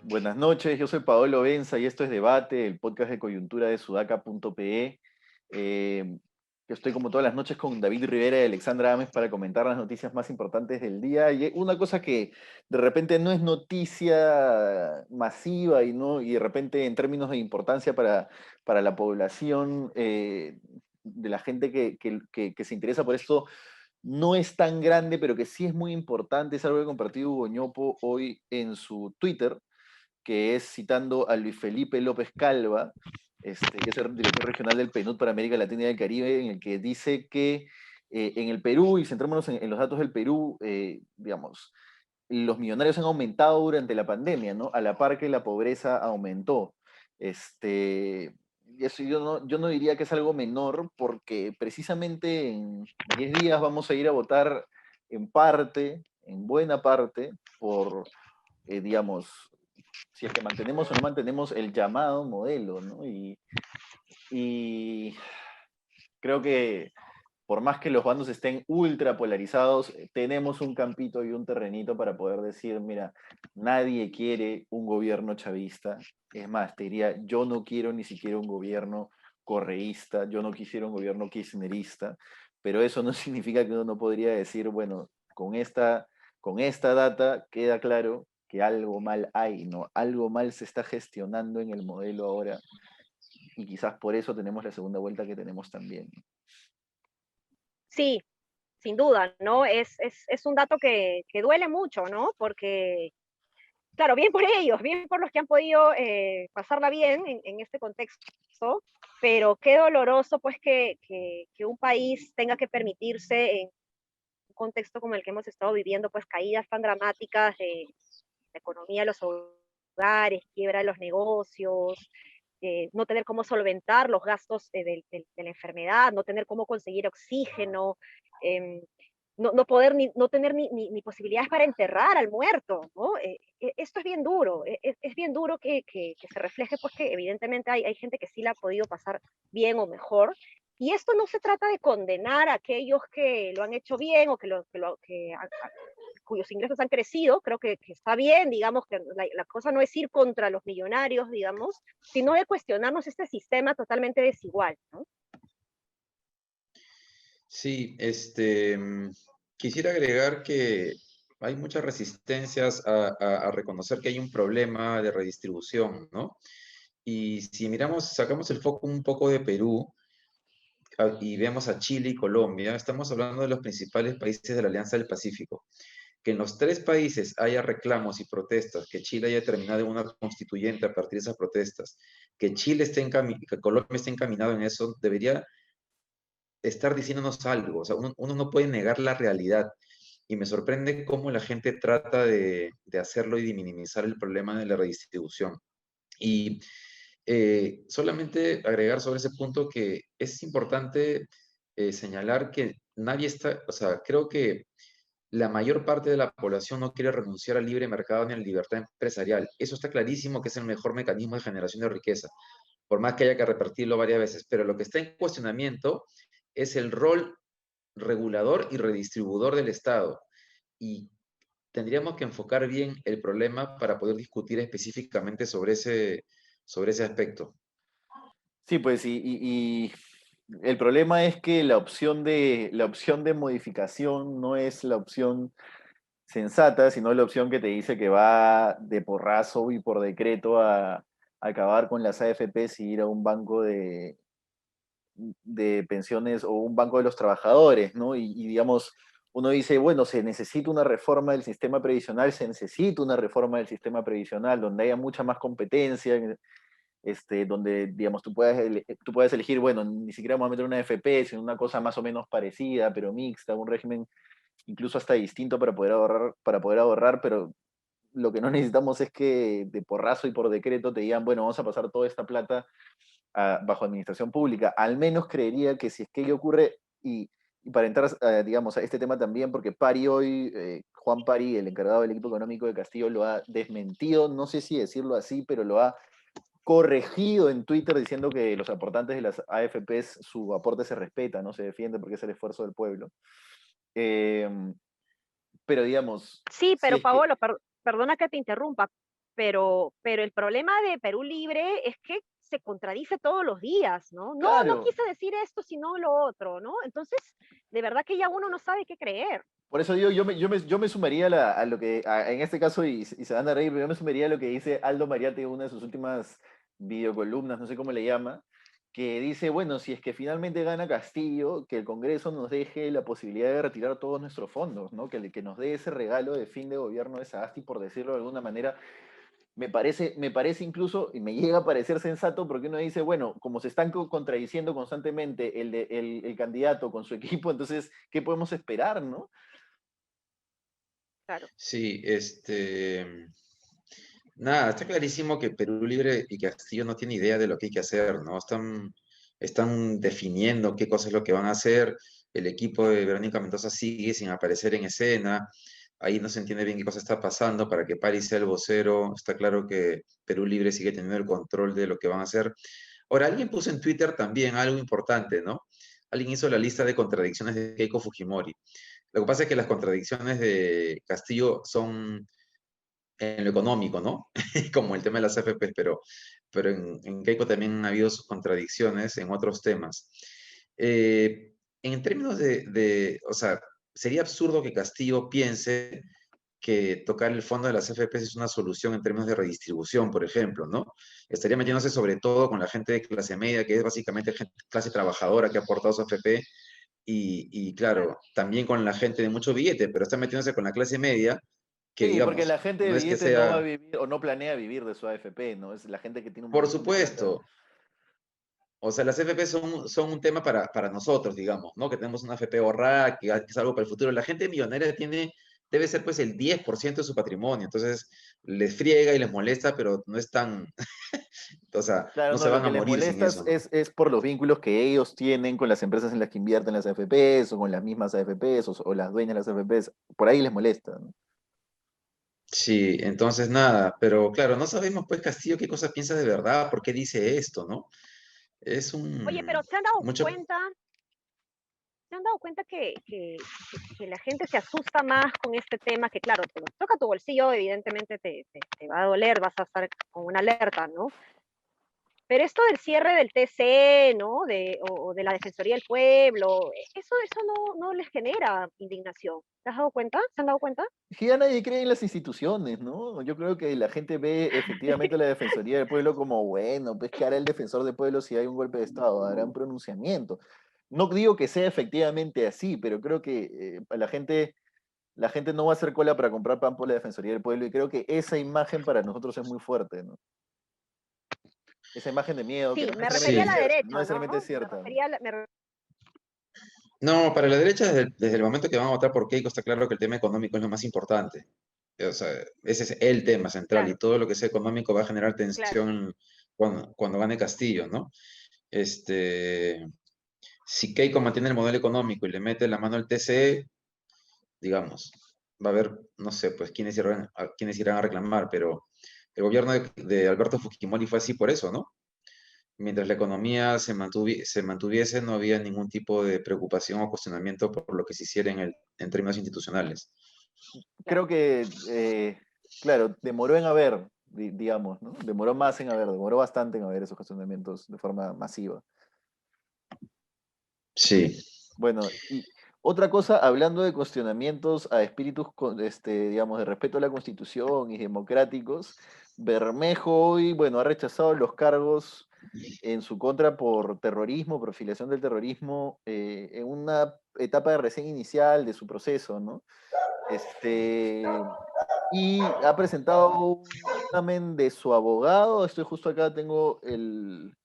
Buenas noches, yo soy Paolo Benza y esto es Debate, el podcast de coyuntura de sudaca.pe. Yo estoy como todas las noches con David Rivera y Alexandra Ames para comentar las noticias más importantes del día. Y una cosa que de repente no es noticia masiva y de repente en términos de importancia para la población, de la gente que se interesa por esto, no es tan grande, pero que sí es muy importante. Es algo que compartió Hugo Ñopo hoy en su Twitter, que es citando a Luis Felipe López Calva, que es el director regional del PNUD para América Latina y el Caribe, en el que dice que en el Perú, y centrémonos en los datos del Perú, digamos, los millonarios han aumentado durante la pandemia, ¿no? A la par que la pobreza aumentó. Y eso yo no diría que es algo menor, porque precisamente en 10 días vamos a ir a votar en parte, en buena parte, por, digamos, si es que mantenemos o no mantenemos el llamado modelo, ¿no? Y creo que por más que los bandos estén ultra polarizados, tenemos un campito y un terrenito para poder decir, mira, nadie quiere un gobierno chavista. Es más, te diría, yo no quiero ni siquiera un gobierno correísta, yo no quisiera un gobierno kirchnerista, pero eso no significa que uno no podría decir, bueno, con esta data queda claro que algo mal hay, ¿no? Algo mal se está gestionando en el modelo ahora y quizás por eso tenemos la segunda vuelta que tenemos también. Sí, sin duda, ¿no? Es un dato que duele mucho, ¿no? Porque, claro, bien por ellos, bien por los que han podido pasarla bien en este contexto, pero qué doloroso pues que un país tenga que permitirse en un contexto como el que hemos estado viviendo, pues caídas tan dramáticas de la economía de los hogares, quiebra de los negocios, no tener cómo solventar los gastos de la enfermedad, no tener cómo conseguir oxígeno, em, no poder no tener ni posibilidades para enterrar al muerto, ¿no? Esto es bien duro, es bien duro que se refleje, pues que evidentemente hay gente que sí la ha podido pasar bien o mejor, y esto no se trata de condenar a aquellos que lo han hecho bien o cuyos ingresos han crecido, creo que está bien, digamos, que la cosa no es ir contra los millonarios, digamos, sino de cuestionarnos este sistema totalmente desigual, ¿no? Sí, quisiera agregar que hay muchas resistencias a reconocer que hay un problema de redistribución, ¿no? Y si miramos, sacamos el foco un poco de Perú y vemos a Chile y Colombia, estamos hablando de los principales países de la Alianza del Pacífico. Que en los tres países haya reclamos y protestas, que Chile haya terminado en una constituyente a partir de esas protestas, que que Colombia esté encaminado en eso, debería estar diciéndonos algo. O sea, uno no puede negar la realidad. Y me sorprende cómo la gente trata de hacerlo y de minimizar el problema de la redistribución. Y solamente agregar sobre ese punto que es importante señalar que nadie está, o sea, creo que la mayor parte de la población no quiere renunciar al libre mercado ni a la libertad empresarial. Eso está clarísimo que es el mejor mecanismo de generación de riqueza, por más que haya que repetirlo varias veces. Pero lo que está en cuestionamiento es el rol regulador y redistribuidor del Estado. Y tendríamos que enfocar bien el problema para poder discutir específicamente sobre ese aspecto. Sí, pues, y el problema es que la opción de modificación no es la opción sensata, sino la opción que te dice que va de porrazo y por decreto a acabar con las AFPs y ir a un banco de pensiones o un banco de los trabajadores, ¿no? Digamos, uno dice, bueno, se necesita una reforma del sistema previsional, se necesita una reforma del sistema previsional donde haya mucha más competencia, donde, digamos, tú puedes elegir, bueno, ni siquiera vamos a meter una FP, sino una cosa más o menos parecida, pero mixta, un régimen incluso hasta distinto para poder ahorrar, pero lo que no necesitamos es que de porrazo y por decreto te digan, bueno, vamos a pasar toda esta plata bajo administración pública. Al menos creería que si es que ello ocurre, y para entrar, digamos, a este tema también, porque Pari hoy, Juan Pari, el encargado del equipo económico de Castillo, lo ha desmentido, no sé si decirlo así, pero lo ha corregido en Twitter diciendo que los aportantes de las AFPs, su aporte se respeta, no se defiende porque es el esfuerzo del pueblo. Eh, pero digamos, Sí, si pero es que, Paolo, perdona que te interrumpa, pero el problema de Perú Libre es que se contradice todos los días, ¿no? No, no claro, quise decir esto, sino lo otro, ¿no? Entonces, de verdad que ya uno no sabe qué creer. por eso digo, yo me sumaría a lo que, en este caso, y se van a reír, pero yo me sumaría a lo que dice Aldo Mariate en una de sus últimas videocolumnas, no sé cómo le llama, que dice, bueno, si es que finalmente gana Castillo, que el Congreso nos deje la posibilidad de retirar todos nuestros fondos, ¿no? Que nos dé ese regalo de fin de gobierno de Sagasti, por decirlo de alguna manera. Me parece incluso, y me llega a parecer sensato, porque uno dice, bueno, como se están contradiciendo constantemente el candidato con su equipo, entonces, ¿qué podemos esperar, no? Claro. Sí, nada, está clarísimo que Perú Libre y Castillo no tienen idea de lo que hay que hacer, ¿no? Están definiendo qué cosa es lo que van a hacer. El equipo de Verónica Mendoza sigue sin aparecer en escena. Ahí no se entiende bien qué cosa está pasando para que París sea el vocero. Está claro que Perú Libre sigue teniendo el control de lo que van a hacer. Ahora, alguien puso en Twitter también algo importante, ¿no? Alguien hizo la lista de contradicciones de Keiko Fujimori. Lo que pasa es que las contradicciones de Castillo son en lo económico, ¿no? Como el tema de las AFPs, pero en Keiko también ha habido sus contradicciones en otros temas. En términos o sea, sería absurdo que Castillo piense que tocar el fondo de las AFPs es una solución en términos de redistribución, por ejemplo, ¿no? Estaría metiéndose sobre todo con la gente de clase media, que es básicamente clase trabajadora que ha aportado su AFP, y Claro. claro, también con la gente de mucho billete, pero está metiéndose con la clase media, que Sí, porque la digamos, gente de no es que billete no va a sea, vivir o no planea vivir de su AFP, ¿no? Es la gente que tiene un por montón de plata. supuesto, o sea, las AFP son un tema para nosotros, digamos, ¿no? Que tenemos una AFP ahorrada, que es algo para el futuro. La gente millonaria debe ser pues el 10% de su patrimonio, entonces les friega y les molesta, pero no es tan, o sea, Claro, no no, se lo van a que les morir sin molesta eso, ¿no? es por los vínculos que ellos tienen con las empresas en las que invierten las AFPs o con las mismas AFPs o las dueñas de las AFPs. Por ahí les molesta, ¿no? Sí, entonces nada, pero claro, no sabemos pues Castillo qué cosa piensa de verdad, por qué dice esto, ¿no? Es Oye, un pero mucho, se han dado cuenta que la gente se asusta más con este tema? Que claro, te toca tu bolsillo, evidentemente te va a doler, vas a estar con una alerta, ¿no? Pero esto del cierre del TC, ¿no? O de la Defensoría del Pueblo, eso no les genera indignación. ¿Te has dado cuenta? ¿Se han dado cuenta? Es que ya nadie cree en las instituciones, ¿no? Yo creo que la gente ve efectivamente la Defensoría del Pueblo como, bueno, pues ¿qué hará el defensor del pueblo si hay un golpe de Estado? Hará un pronunciamiento. No digo que sea efectivamente así, pero creo que la gente no va a hacer cola para comprar pan por la Defensoría del Pueblo y creo que esa imagen para nosotros es muy fuerte, ¿no? Esa imagen de miedo que Sí, no me refería necesariamente a es la cierta, no derecha, ¿no? necesariamente es Me cierta, ¿no? refería a no, para la derecha desde el momento que van a votar por Keiko está claro que el tema económico es lo más importante. O sea, ese es el tema central y claro, todo lo que sea económico va a generar claro. tensión cuando gane Castillo, ¿no? Este, si Keiko mantiene el modelo económico y le mete la mano al TCE, digamos, va a haber, no sé, pues quiénes irán a reclamar, pero el gobierno de Alberto Fujimori fue así por eso, ¿no? Mientras la economía se mantuviese, no había ningún tipo de preocupación o cuestionamiento por lo que se hiciera en términos institucionales. Creo que, claro, demoró en haber, digamos, ¿no? Demoró más en haber, demoró bastante en haber esos cuestionamientos de forma masiva. Sí, Bueno, y otra cosa, hablando de cuestionamientos a espíritus, digamos, de respeto a la Constitución y democráticos, Bermejo hoy, bueno, ha rechazado los cargos en su contra por terrorismo, por afiliación del terrorismo, en una etapa de recién inicial de su proceso, ¿no? Este, y ha presentado un dictamen de su abogado. Estoy justo acá, tengo el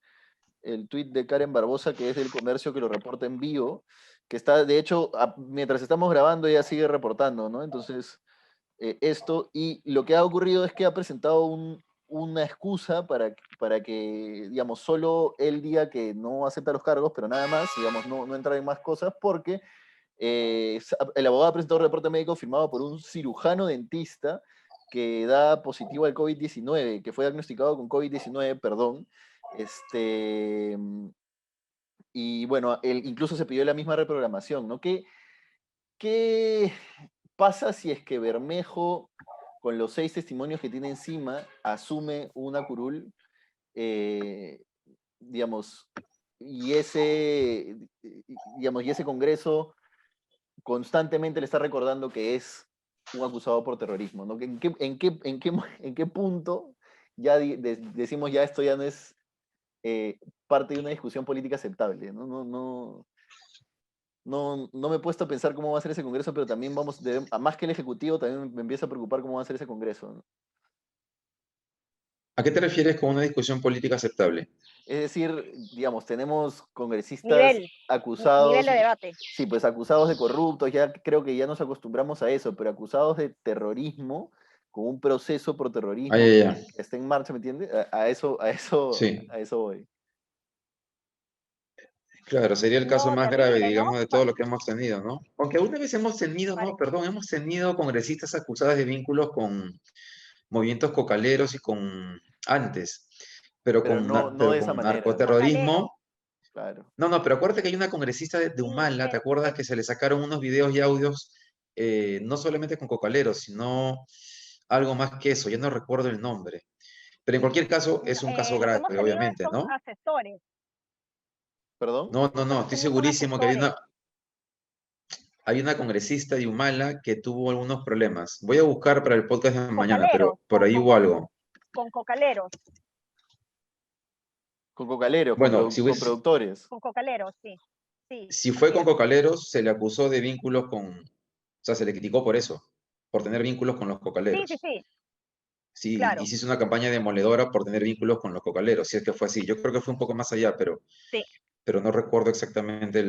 tuit de Karen Barbosa, que es del comercio, que lo reporta en vivo, que está, de hecho, mientras estamos grabando, ella sigue reportando, ¿no? Entonces, esto, y lo que ha ocurrido es que ha presentado una excusa para que, digamos, solo él diga que no acepta los cargos, pero nada más, digamos, no entrar en más cosas, porque el abogado ha presentado un reporte médico firmado por un cirujano dentista que da positivo al COVID-19, que fue diagnosticado con COVID-19, perdón. Este, y bueno, él incluso se pidió la misma reprogramación, ¿no? ¿Qué pasa si es que Bermejo, con los 6 testimonios que tiene encima, asume una curul, eh, digamos, y digamos, y ese Congreso constantemente le está recordando que es un acusado por terrorismo, ¿no? ¿En qué punto ya decimos ya esto ya no es parte de una discusión política aceptable? No me he puesto a pensar cómo va a ser ese Congreso, pero también a más que el Ejecutivo, también me empieza a preocupar cómo va a ser ese Congreso, ¿no? ¿A qué te refieres con una discusión política aceptable? Es decir, digamos, tenemos congresistas Nivel, nivel acusados, de debate. sí, pues acusados de corruptos, ya creo que ya nos acostumbramos a eso, pero acusados de terrorismo, con un proceso por Ah, terrorismo ya, que ya. está en marcha, ¿me entiendes? Sí, A eso voy. claro, sería el caso No, más grave, terrible, ¿no? digamos, de todo lo que hemos tenido, ¿no? Aunque una vez hemos tenido, no, Pare- perdón, hemos tenido congresistas acusadas de vínculos con movimientos cocaleros y con antes, pero Pero no pero de esa con manera, ¿no? Cocaleros, narcoterrorismo. Claro. No, no, pero acuérdate que hay una congresista de sí, es Humala, ¿te que acuerdas que se le sacaron unos videos y audios, no solamente con cocaleros, sino algo más que eso? Ya no recuerdo el nombre. Pero en cualquier caso, es un caso lo que grave, hemos tenido obviamente, son ¿no? asesores. ¿Perdón? No, no, Lo que no, hemos estoy tenido son segurísimo que asesores hay una congresista de Humala que tuvo algunos problemas. Voy a buscar para el podcast de mañana, pero cocaleros, por ahí hubo algo. con cocaleros, Con cocaleros, Bueno, si, con hubiese- productores. con cocaleros, sí, sí, si fue así con es. cocaleros, se le acusó de vínculos o sea, se le criticó por eso, por tener vínculos con los Sí, sí, cocaleros. sí, Sí, y claro, se hizo una campaña demoledora por tener vínculos con los cocaleros, si es que fue así. Yo creo que fue un poco más allá, sí. pero no recuerdo exactamente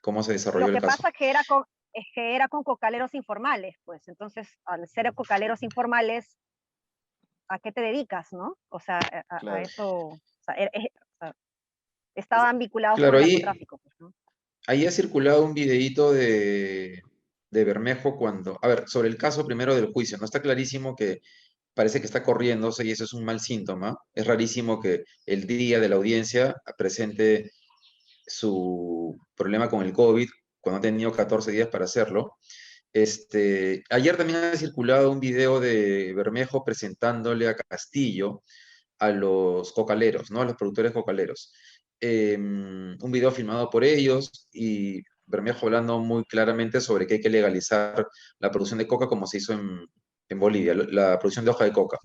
cómo se desarrolló Lo el que caso. pasa es que era con cocaleros informales, pues entonces al ser cocaleros informales, ¿a qué te dedicas, no? O sea, a Claro. eso, o sea, o sea, Es- estaban vinculados con Claro, el ahí, narcotráfico, pues, ¿no? ahí ha circulado un videíto de Bermejo cuando, a ver, sobre el caso primero del juicio, no está clarísimo que parece que está corriéndose y eso es un mal síntoma. Es rarísimo que el día de la audiencia presente su problema con el COVID cuando ha tenido 14 días para hacerlo. Ayer también ha circulado un video de Bermejo presentándole a Castillo a los cocaleros, ¿no? A los productores cocaleros. Un video filmado por ellos y Bermejo hablando muy claramente sobre que hay que legalizar la producción de coca como se hizo en Bolivia, la producción de hoja de coca.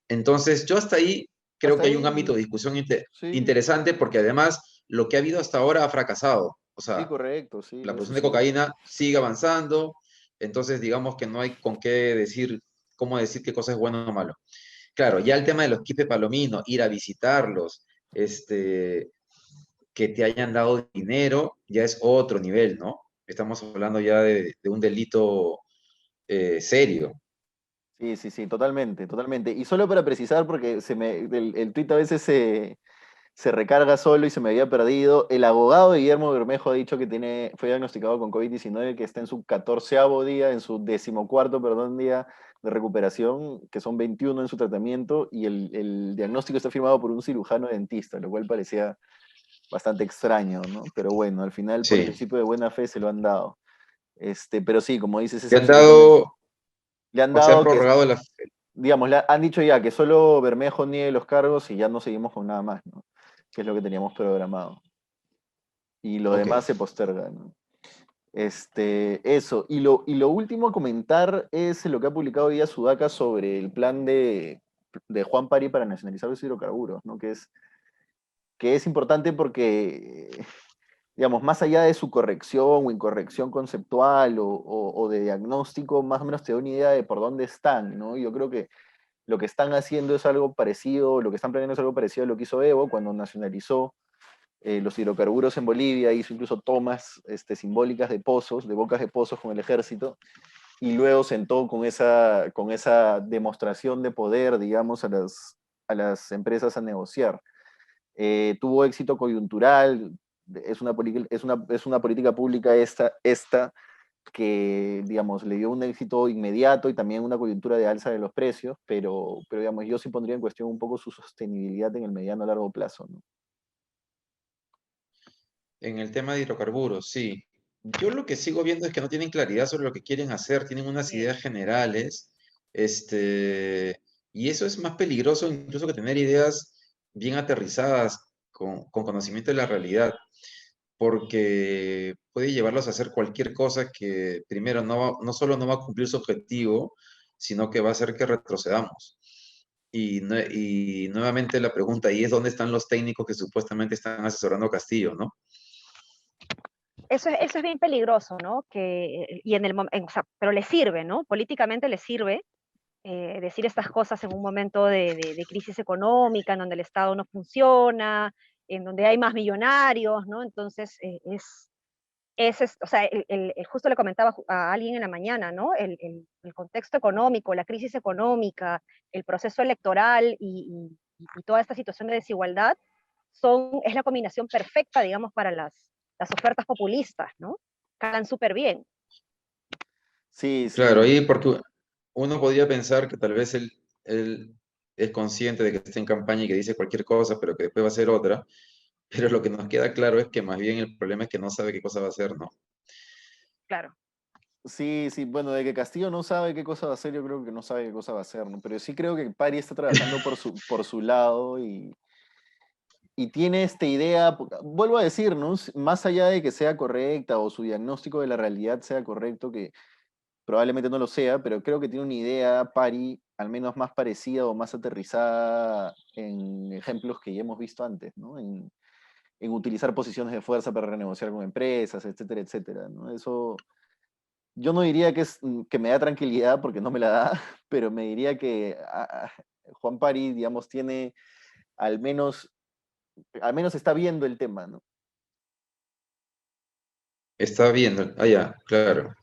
Entonces, yo hasta ahí creo Hasta que hay un ámbito ahí, de discusión sí, interesante porque además lo que ha habido hasta ahora ha fracasado. O sí, sea, correcto, sí, la eso producción de sí. cocaína sigue avanzando, entonces digamos que no hay con qué decir, cómo decir qué cosa es bueno o malo. Claro, ya el tema de los quipes palomino, ir a visitarlos, que te hayan dado dinero, ya es otro nivel, ¿no? Estamos hablando ya de un delito serio. Sí, sí, sí, totalmente, totalmente. Y solo para precisar, porque el tuit a veces se recarga solo y se me había perdido. El abogado de Guillermo Bermejo ha dicho que fue diagnosticado con COVID-19, que está en su 14º día, en su 14º, perdón, día de recuperación, que son 21 en su tratamiento, y el diagnóstico está firmado por un cirujano dentista, lo cual parecía bastante extraño, ¿no? Pero bueno, al final, por el Sí. principio de buena fe, se lo han dado. Pero sí, como dices, es Le han absolutamente. dado, Le han o se han dado que, prorrogado digamos, han dicho ya que solo Bermejo niegue los cargos y ya no seguimos con nada más, ¿no? Que es lo que teníamos programado. Y lo Ok. demás se posterga, ¿no? Eso. Y lo último a comentar es lo que ha publicado hoy día Sudaca sobre el plan de Juan Pari para nacionalizar los hidrocarburos, ¿no? Que es importante porque, digamos, más allá de su corrección o incorrección conceptual o de diagnóstico, más o menos te da una idea de por dónde están, ¿no? Yo creo que lo que están haciendo es algo parecido, lo que están planeando es algo parecido a lo que hizo Evo cuando nacionalizó los hidrocarburos en Bolivia, hizo incluso tomas simbólicas de pozos, de bocas de pozos con el ejército, y luego sentó con esa demostración de poder, digamos, a las empresas a negociar. Tuvo éxito coyuntural, es una política pública esta que, digamos, le dio un éxito inmediato y también una coyuntura de alza de los precios, pero digamos, yo sí pondría en cuestión un poco su sostenibilidad en el mediano a largo plazo, ¿no? En el tema de hidrocarburos, sí. Yo lo que sigo viendo es que no tienen claridad sobre lo que quieren hacer, tienen unas Sí. ideas generales, y eso es más peligroso incluso que tener ideas bien aterrizadas con conocimiento de la realidad, porque puede llevarlos a hacer cualquier cosa que primero no solo no va a cumplir su objetivo, sino que va a hacer que retrocedamos. Y nuevamente la pregunta ahí es dónde están los técnicos que supuestamente están asesorando a Castillo, ¿no? Eso es bien peligroso, ¿no? Y o sea, pero le sirve, ¿no? Políticamente le sirve decir estas cosas en un momento de crisis económica, en donde el Estado no funciona, en donde hay más millonarios, ¿no? Entonces, o sea, justo le comentaba a alguien en la mañana, ¿no? El contexto económico, la crisis económica, el proceso electoral y toda esta situación de desigualdad es la combinación perfecta, digamos, para las ofertas populistas, ¿no? Calan súper bien. Sí, Claro, sí, ahí porque uno podría pensar que tal vez él es consciente de que está en campaña y que dice cualquier cosa, pero que después va a hacer otra. Pero lo que nos queda claro es que más bien el problema es que no sabe qué cosa va a hacer, ¿no? Claro. sí, sí, bueno, de que Castillo no sabe qué cosa va a hacer, yo creo que no sabe qué cosa va a hacer, ¿no? Pero sí creo que Pari está trabajando por su lado y tiene esta idea, vuelvo a decir, ¿no? Más allá de que sea correcta o su diagnóstico de la realidad sea correcto, que probablemente no lo sea, pero creo que tiene una idea Pari al menos más parecida o más aterrizada en ejemplos que ya hemos visto antes, ¿no? En utilizar posiciones de fuerza para renegociar con empresas, etcétera, etcétera, ¿no? Eso yo no diría que me da tranquilidad porque no me la da, pero me diría que Juan Pari, digamos, tiene al menos, al menos está viendo el tema, ¿no? Está viendo, ah, ya, claro.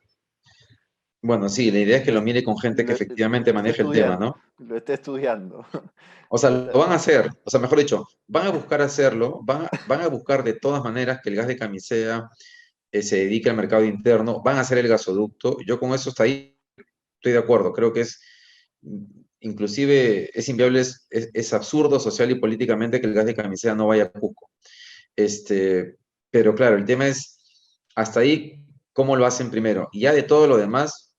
Bueno, sí, la idea es que Lo, lo mire con gente que lo- efectivamente lo está maneje el tema, estudiando, ¿no? lo está estudiando. O sea, lo Está- van a hacer, o sea, mejor dicho, van a buscar hacerlo, van a buscar de todas maneras que el gas de camisea se dedique al mercado interno, van a hacer el gasoducto. Yo con eso hasta ahí estoy de acuerdo, creo que inclusive es inviable, es absurdo social y políticamente que el gas de camisea no vaya a Cusco. Este, pero claro, el tema es hasta ahí cómo lo hacen primero. Y ya de todo lo demás,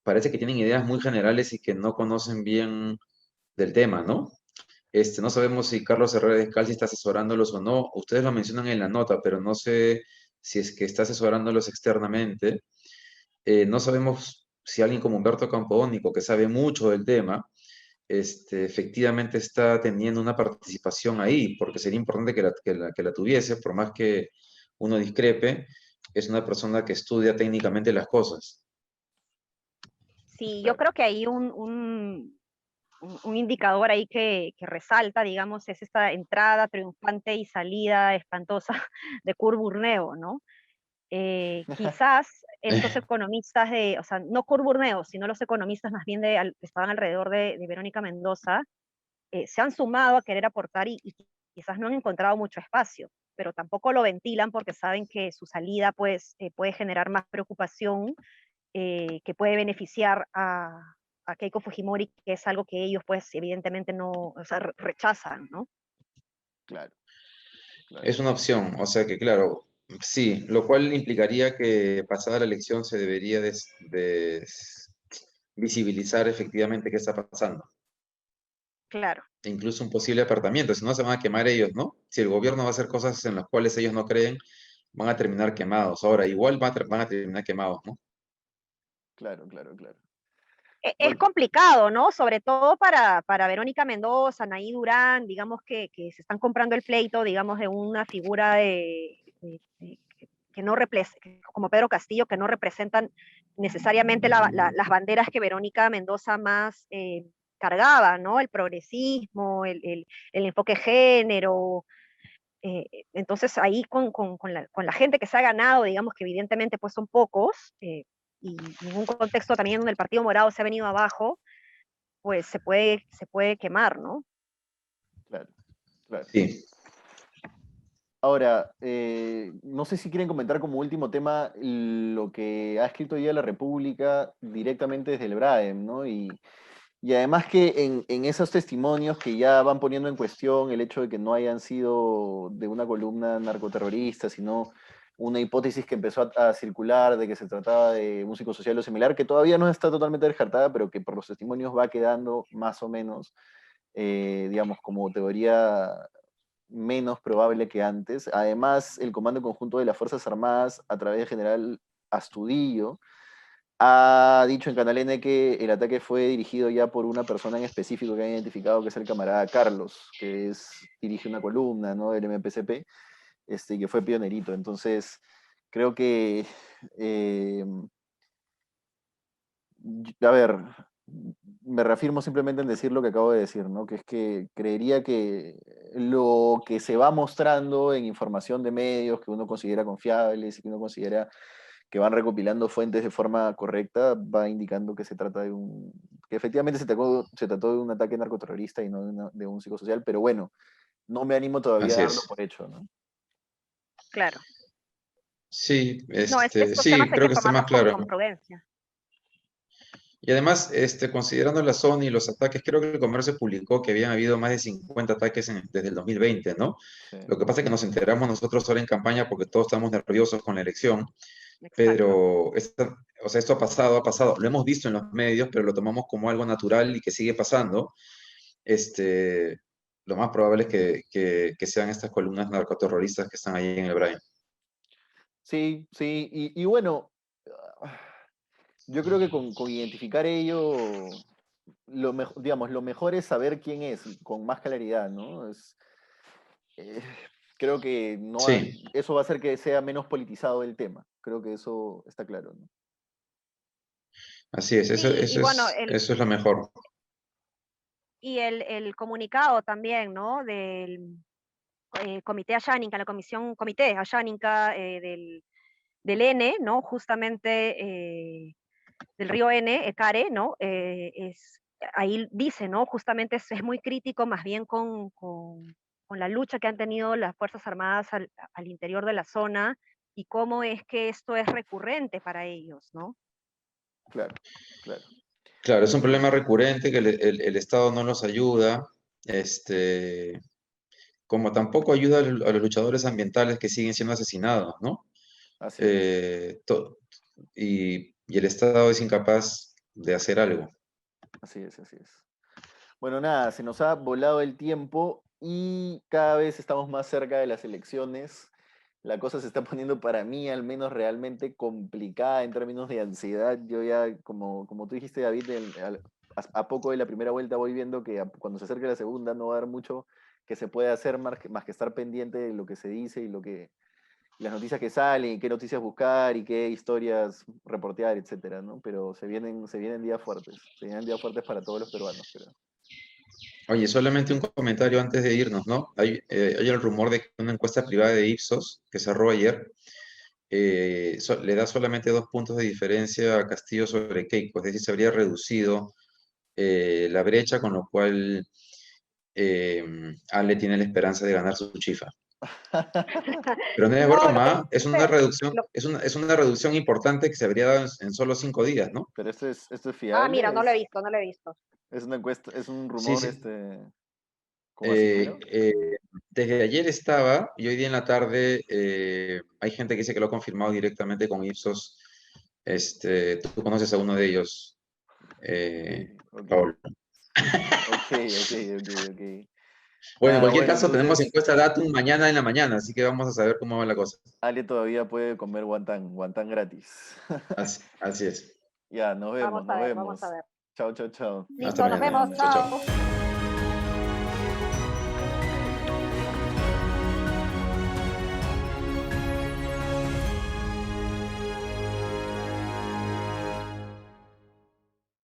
parece que tienen ideas muy generales y que no conocen bien del tema, ¿no? No sabemos si Carlos Herrera Descalzi está asesorándolos o no. Ustedes lo mencionan en la nota, pero no sé si es que está asesorándolos externamente. No sabemos si alguien como Humberto Campodónico, que sabe mucho del tema, efectivamente está teniendo una participación ahí, porque sería importante que la tuviese, por más que uno discrepe, es una persona que estudia técnicamente las cosas. Sí, yo Claro. creo que hay un indicador ahí que resalta, digamos, es esta entrada triunfante y salida espantosa de Kurt Burneo, ¿no? Quizás estos economistas o sea, no Kurt Burneo, sino los economistas más bien que estaban alrededor de Verónica Mendoza, se han sumado a querer aportar y quizás no han encontrado mucho espacio, pero tampoco lo ventilan porque saben que su salida pues, puede generar más preocupación, que puede beneficiar a Keiko Fujimori, que es algo que ellos pues evidentemente no, o sea, rechazan, ¿no? Claro, claro. Es una opción, o sea que claro, sí, lo cual implicaría que pasada la elección se debería visibilizar efectivamente qué está pasando. Claro. E incluso un posible apartamiento, si no se van a quemar ellos, ¿no? Si el gobierno va a hacer cosas en las cuales ellos no creen, van a terminar quemados. Ahora, igual van a terminar quemados, ¿no? Claro, claro, claro. Es Bueno, complicado, ¿no? Sobre todo para Verónica Mendoza, Naí Durán, digamos que se están comprando el pleito, digamos, de una figura que no como Pedro Castillo, que no representan necesariamente las banderas que Verónica Mendoza más cargaba, ¿no? El progresismo, el enfoque género. Entonces ahí con la gente que se ha ganado, digamos que evidentemente pues son pocos, y en un contexto también donde el Partido Morado se ha venido abajo, pues se puede quemar, ¿no? claro, claro. Sí. Ahora, no sé si quieren comentar como último tema lo que ha escrito hoy día La República directamente desde el BRAEM, ¿no? Y además que en esos testimonios que ya van poniendo en cuestión el hecho de que no hayan sido de una columna narcoterrorista, sino una hipótesis que empezó a circular de que se trataba de un psicosocial o similar, que todavía no está totalmente descartada, pero que por los testimonios va quedando más o menos, digamos, como teoría menos probable que antes. Además, el Comando Conjunto de las Fuerzas Armadas, a través del general Astudillo, ha dicho en Canal N que el ataque fue dirigido ya por una persona en específico que han identificado, que es el camarada Carlos, dirige una columna, ¿no?, del MPCP, que fue pionerito. Entonces, creo que, a ver, me reafirmo simplemente en decir lo que acabo de decir, ¿no? Que es que creería que lo que se va mostrando en información de medios que uno considera confiables y que uno considera que van recopilando fuentes de forma correcta, va indicando que se trata que efectivamente se trató de un ataque narcoterrorista y no de un psicosocial, pero bueno, no me animo todavía Así a darlo es. por hecho, ¿no? Claro. Sí, No, estos temas sí, hay creo que que está más tomarlos claro. con prudencia. Y además, considerando la zona y los ataques, creo que el comercio publicó que habían habido más de 50 ataques desde el 2020, ¿no? Sí, Lo que pasa es que nos enteramos nosotros ahora en campaña porque todos estamos nerviosos con la elección, Exacto. pero o sea, esto ha pasado, lo hemos visto en los medios, pero lo tomamos como algo natural y que sigue pasando. Este, lo más probable es que sean estas columnas narcoterroristas que están ahí en el Brain. sí, sí, y bueno, yo creo que con identificar ello, digamos, lo mejor es saber quién es, con más claridad, ¿no? Eh, creo que Sí, eso va a hacer que sea menos politizado el tema. Creo que eso está claro, ¿no? así es, Sí, y bueno, eso es lo mejor. el comunicado también, ¿no? Del Comité Ayáninca, la Comité Ayáninca del N, ¿no? Justamente del río N, Care, ¿no? Ahí dice, ¿no? Justamente es muy crítico más bien con la lucha que han tenido las Fuerzas Armadas al interior de la zona y cómo es que esto es recurrente para ellos, ¿no? Claro, claro. Claro, es un problema recurrente que el Estado no los ayuda, este, como tampoco ayuda a los luchadores ambientales que siguen siendo asesinados, ¿no? Así es, Eh, to- y el Estado es incapaz de hacer algo. así es, así es. Bueno, nada, se nos ha volado el tiempo y cada vez estamos más cerca de las elecciones. La cosa se está poniendo para mí al menos realmente complicada en términos de ansiedad. Yo ya, como tú dijiste, David, a poco de la primera vuelta voy viendo que cuando se acerque la segunda no va a haber mucho que se pueda hacer más que estar pendiente de lo que se dice y las noticias que salen, y qué noticias buscar y qué historias reportear, etcétera, ¿no? Pero se vienen días fuertes, se vienen días fuertes para todos los peruanos, creo. Oye, solamente un comentario antes de irnos, ¿no? Hay el rumor de que una encuesta privada de Ipsos, que cerró ayer, le da solamente 2 puntos de diferencia a Castillo sobre Keiko, es decir, se habría reducido la brecha, con lo cual Ale tiene la esperanza de ganar su chifa. Pero no es No, lo que broma, es una dice, reducción, lo- es una reducción importante que se habría dado en solo 5 días, ¿no? Pero esto es mira, fiable, no lo he visto, no lo he visto. es una encuesta, es un Sí, rumor, sí. como así Eh, mero. eh, Desde ayer estaba y hoy día en la tarde hay gente que dice que lo ha confirmado directamente con Ipsos. Tú conoces a uno de ellos, Ok, ok, Paolo. ok, ok, ok, ok. Bueno, en Nada, cualquier bueno, caso tenemos entonces encuesta Datum mañana en la mañana, así que vamos a saber cómo va la cosa. Ale todavía puede comer guantán gratis. Así es. Ya, nos vemos, Vamos nos a ver, vamos a vemos. ver. Chao, chao, chao. Hasta Listo, nos mañana. vemos, Mañana. Chao, chao. chao.